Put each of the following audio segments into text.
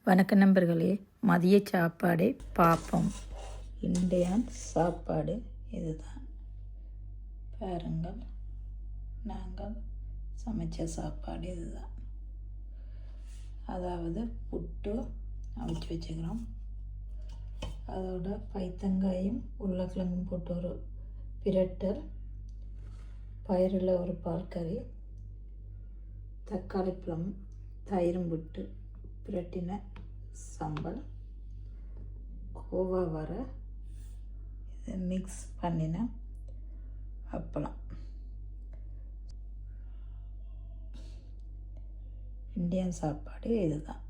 வணக்க நண்பர்களே, மதிய சாப்பாடை பார்ப்போம். இந்தியன் சாப்பாடு இதுதான். பாருங்கள், நாங்கள் சமைச்ச சாப்பாடு இதுதான். அதாவது புட்டு அவிச்சு வச்சுக்கிறோம். அதோட பைத்தங்காயும் உருளைக்கிழங்கும் போட்டு ஒரு பிரட்டல், பயிரில் ஒரு பால் கறி, தக்காளி பழம், தயிரும் விட்டு பிரட்டின சம்பல், கோவா வர இதை மிக்ஸ் பண்ணின அப்பளம். இந்தியன் சாப்பாடு இதுதான்.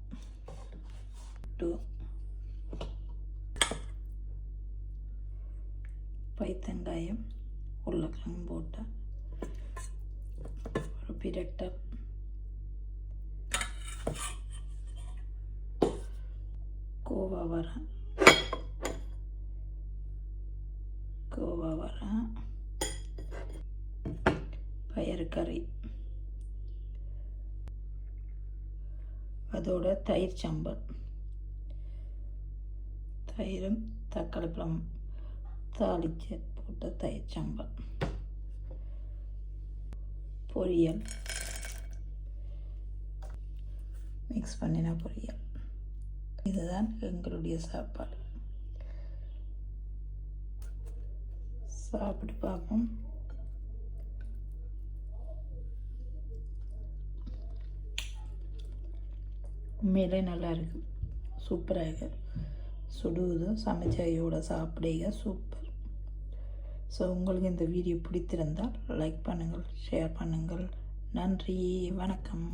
பைத்தங்காயம் உருளைக்கிழங்கு போட்ட ஒரு பிரட்டல், கோவா வர பயறு கறி, அதோட தயிர் சம்பல், தயிரும் தக்காளி பழம் தாளித்து போட்ட தயிர் சம்பல், பொரியல், மிக்ஸ் பண்ணின பொரியல். இதுதான் எங்களுடைய சாப்பாடு. சாப்பிட்டு பார்ப்போம். உண்மையிலே நல்லா இருக்குது, சூப்பராக இருக்குது. சுடுவது சமைச்சையோட சாப்பிடுங்க, சூப்பர். ஸோ உங்களுக்கு இந்த வீடியோ பிடித்திருந்தால் லைக் பண்ணுங்கள், ஷேர் பண்ணுங்கள். நன்றி, வணக்கம்.